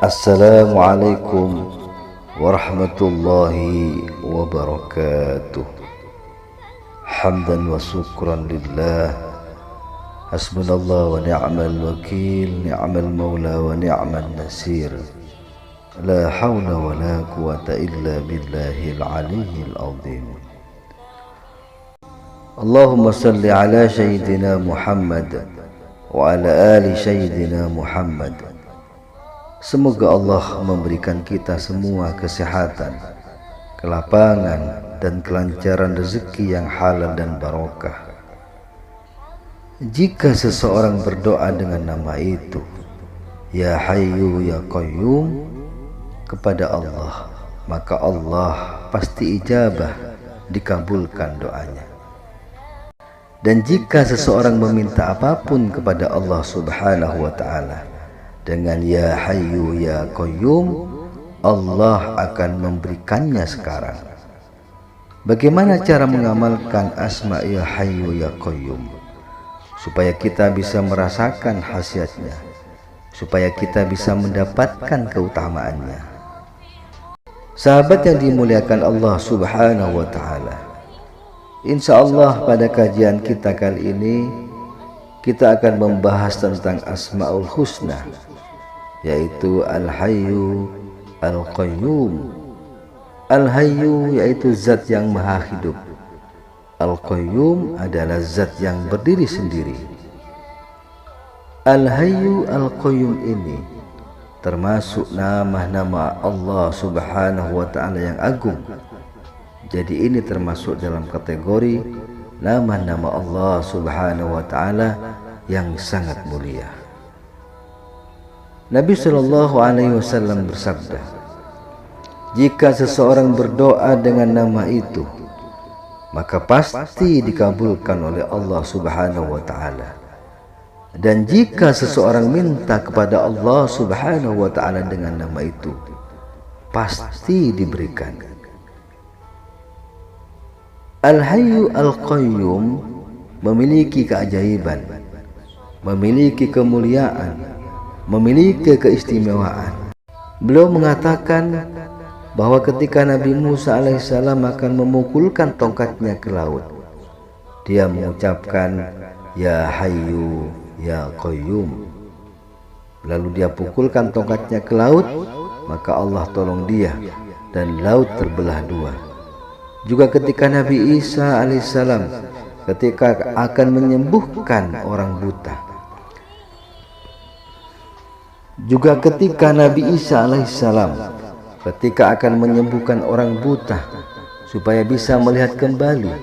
Assalamualaikum warahmatullahi wabarakatuh. Hamdan wa syukran lillah. Hasbunallah wa ni'mal wakil, ni'mal maula wa ni'mal nasir. La hawla wa la quwata illa billahil aliyyil azim. Allahumma salli ala sayyidina Muhammad wa ala ali sayyidina Muhammad. Semoga Allah memberikan kita semua kesehatan, kelapangan, dan kelancaran rezeki yang halal dan barokah. Jika seseorang berdoa dengan nama itu, Ya Hayyu Ya Qayyum, kepada Allah, maka Allah pasti ijabah, dikabulkan doanya. Dan jika seseorang meminta apapun kepada Allah Subhanahu wa Ta'ala dengan Ya Hayyu Ya Qayyum, Allah akan memberikannya sekarang. Bagaimana cara mengamalkan asma Ya Hayyu Ya Qayyum supaya kita bisa merasakan khasiatnya, supaya kita bisa mendapatkan keutamaannya? Sahabat yang dimuliakan Allah Subhanahu wa Ta'ala, insyaallah pada kajian kita kali ini kita akan membahas tentang Asmaul Husna, yaitu Al-Hayyu Al-Qayyum. Al-Hayyu yaitu zat yang maha hidup. Al-Qayyum adalah zat yang berdiri sendiri. Al-Hayyu Al-Qayyum ini termasuk nama-nama Allah Subhanahu wa Ta'ala yang agung. Jadi ini termasuk dalam kategori nama-nama Allah Subhanahu wa Ta'ala yang sangat mulia. Nabi Shallallahu Alaihi Wasallam bersabda, jika seseorang berdoa dengan nama itu, maka pasti dikabulkan oleh Allah Subhanahu wa Ta'ala. Dan jika seseorang minta kepada Allah Subhanahu wa Ta'ala dengan nama itu, pasti diberikan. Al-Hayyu Al-Qayyum memiliki keajaiban, memiliki kemuliaan, memiliki keistimewaan. Beliau mengatakan bahwa ketika Nabi Musa alaihissalam akan memukulkan tongkatnya ke laut, dia mengucapkan Ya Hayyu Ya Qayyum. Lalu dia pukulkan tongkatnya ke laut, maka Allah tolong dia dan laut terbelah dua. Juga ketika Nabi Isa alaihissalam ketika akan menyembuhkan orang buta, juga ketika Nabi Isa alaihissalam ketika akan menyembuhkan orang buta supaya bisa melihat kembali,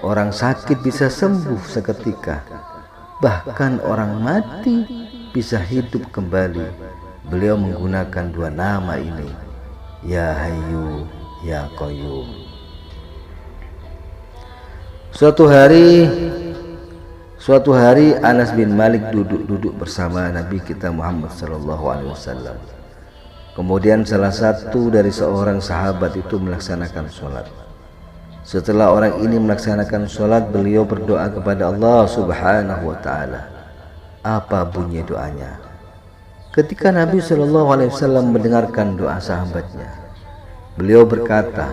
orang sakit bisa sembuh seketika, bahkan orang mati bisa hidup kembali, beliau menggunakan dua nama ini, Ya Hayyu Ya Qayyum. Suatu hari Anas bin Malik duduk bersama Nabi kita Muhammad sallallahu alaihi wasallam. Kemudian salah satu dari seorang sahabat itu melaksanakan sholat. Setelah orang ini melaksanakan sholat, beliau berdoa kepada Allah Subhanahu wa Ta'ala. Apa bunyi doanya? Ketika Nabi sallallahu alaihi wasallam mendengarkan doa sahabatnya, beliau berkata,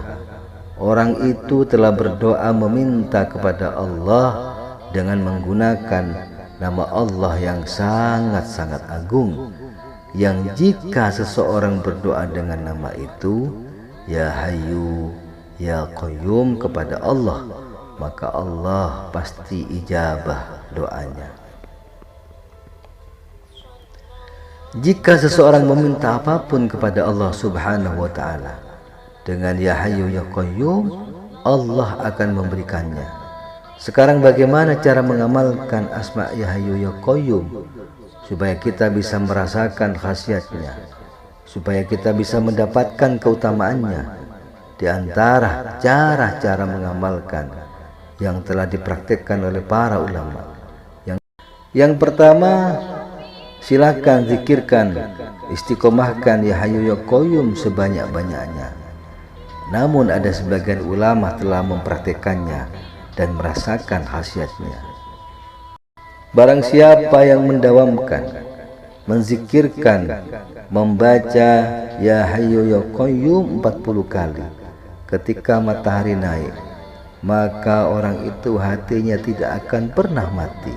orang itu telah berdoa meminta kepada Allah dengan menggunakan nama Allah yang sangat-sangat agung, yang jika seseorang berdoa dengan nama itu, Ya Hayyu Ya Qayyum, kepada Allah, maka Allah pasti ijabah doanya. Jika seseorang meminta apapun kepada Allah Subhanahu wa Ta'ala dengan Ya Hayyu Ya Qayyum, Allah akan memberikannya. Sekarang bagaimana cara mengamalkan asma Ya Hayyu Ya Qayyum supaya kita bisa merasakan khasiatnya, supaya kita bisa mendapatkan keutamaannya? Di antara cara-cara mengamalkan yang telah dipraktikkan oleh para ulama, yang pertama, silakan zikirkan, istiqomahkan Ya Hayyu Ya Qayyum sebanyak-banyaknya. Namun ada sebagian ulama telah mempraktikkannya dan merasakan khasiatnya. Barang siapa yang mendawamkan menzikirkan, membaca Ya Hayyu Ya Qayyum 40 kali ketika matahari naik, maka orang itu hatinya tidak akan pernah mati.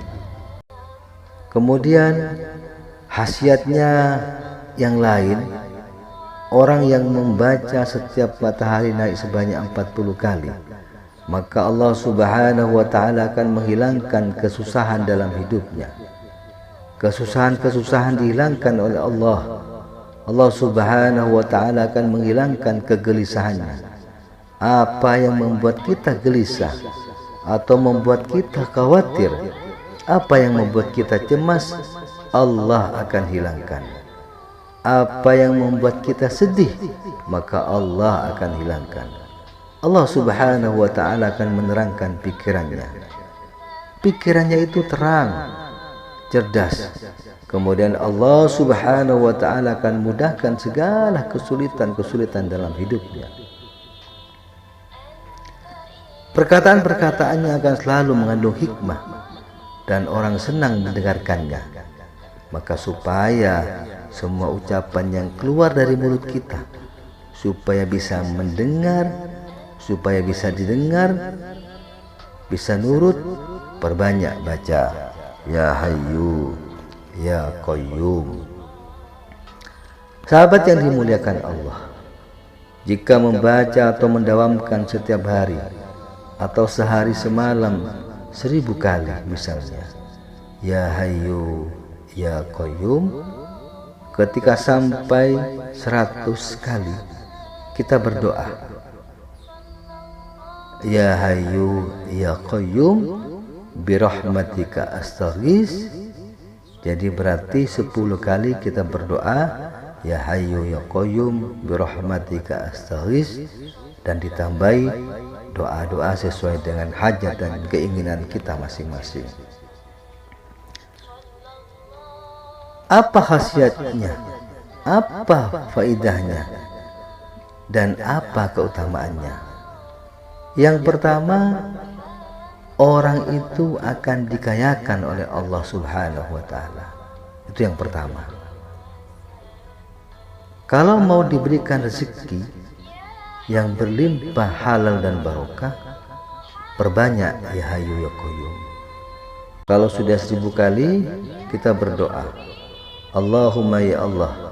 Kemudian khasiatnya yang lain, orang yang membaca setiap matahari naik sebanyak 40 kali, maka Allah Subhanahu wa ta'ala akan menghilangkan kesusahan dalam hidupnya. Kesusahan-kesusahan dihilangkan oleh Allah. Allah Subhanahu wa ta'ala akan menghilangkan kegelisahannya. Apa yang membuat kita gelisah atau membuat kita khawatir, apa yang membuat kita cemas, Allah akan hilangkan. Apa yang membuat kita sedih, maka Allah akan hilangkan. Allah Subhanahu wa ta'ala akan menerangkan pikirannya. Pikirannya itu terang, cerdas. Kemudian Allah Subhanahu wa ta'ala akan mudahkan segala kesulitan-kesulitan dalam hidupnya. Perkataan-perkataannya akan selalu mengandung hikmah dan orang senang mendengarkannya. Maka supaya semua ucapan yang keluar dari mulut kita, supaya bisa mendengar, supaya bisa didengar, bisa nurut, perbanyak baca Ya Hayyu Ya Qayyum. Sahabat yang dimuliakan Allah, jika membaca atau mendawamkan setiap hari atau sehari semalam 1000 kali misalnya Ya Hayyu Ya Qayyum, ketika sampai 100 kali kita berdoa Ya Hayyu Ya Qayyum birahmatika astaghis. Jadi berarti 10 kali kita berdoa Ya Hayyu Ya Qayyum birahmatika astaghis, dan ditambahi doa-doa sesuai dengan hajat dan keinginan kita masing-masing. Apa khasiatnya? Apa faidahnya? Dan apa keutamaannya? Yang pertama, orang itu akan dikayakan oleh Allah Subhanahu wa ta'ala. Itu yang pertama. Kalau mau diberikan rezeki yang berlimpah halal dan barokah, perbanyak Ya Hayyu Ya Qayyum. Kalau sudah 1000 kali kita berdoa Allahumma ya Allah,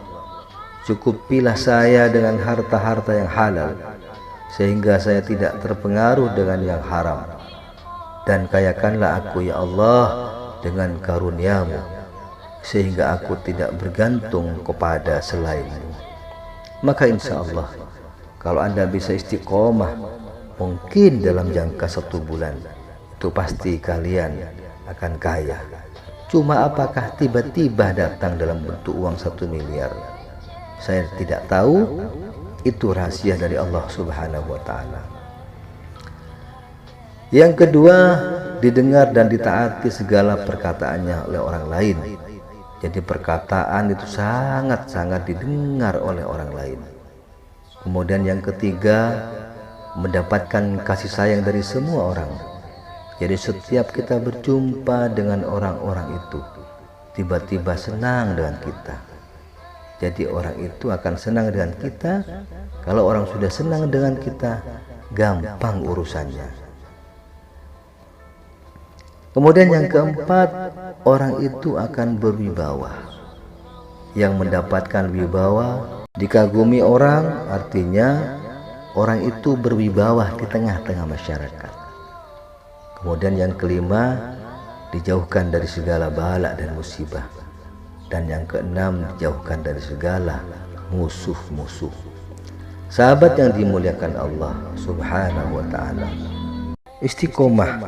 cukupilah saya dengan harta-harta yang halal sehingga saya tidak terpengaruh dengan yang haram, dan kayakanlah aku ya Allah dengan karunia-Mu sehingga aku tidak bergantung kepada selain-Mu. Maka insya Allah kalau Anda bisa istiqomah, mungkin dalam jangka 1 bulan itu pasti kalian akan kaya. Cuma apakah tiba-tiba datang dalam bentuk uang 1 miliar? Saya tidak tahu. Itu rahasia dari Allah Subhanahu wa ta'ala. Yang kedua, didengar dan ditaati segala perkataannya oleh orang lain. Jadi perkataan itu sangat-sangat didengar oleh orang lain. Kemudian yang ketiga, mendapatkan kasih sayang dari semua orang. Jadi setiap kita berjumpa dengan orang-orang itu, tiba-tiba senang dengan kita. Jadi orang itu akan senang dengan kita. Kalau orang sudah senang dengan kita, gampang urusannya. Kemudian yang keempat, orang itu akan berwibawa. Yang mendapatkan wibawa, dikagumi orang, artinya orang itu berwibawa di tengah-tengah masyarakat. Kemudian yang kelima, dijauhkan dari segala bala dan musibah. Dan yang keenam, dijauhkan dari segala musuh-musuh. Sahabat yang dimuliakan Allah Subhanahu wa ta'ala, istiqomah,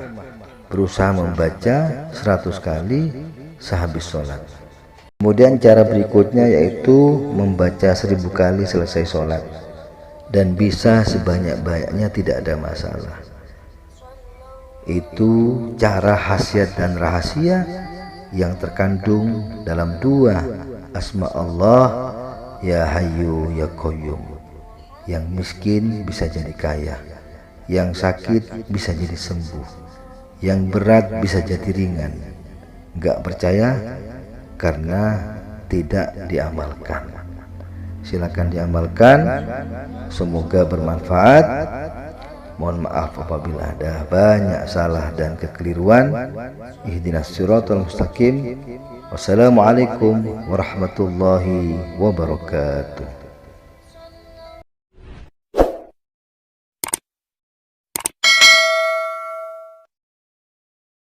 berusaha membaca 100 kali sehabis sholat. Kemudian cara berikutnya yaitu membaca 1000 kali selesai sholat, dan bisa sebanyak-banyaknya, tidak ada masalah. Itu cara khasiat dan rahasia yang terkandung dalam 2 asma Allah Ya Hayyu Ya Qayyum. Yang miskin bisa jadi kaya, yang sakit bisa jadi sembuh, yang berat bisa jadi ringan. Gak percaya? Karena tidak diamalkan. Silakan diamalkan, semoga bermanfaat. Mohon maaf apabila ada banyak salah dan kekeliruan. Ihdinas siratal mustaqim. Wassalamualaikum warahmatullahi wabarakatuh.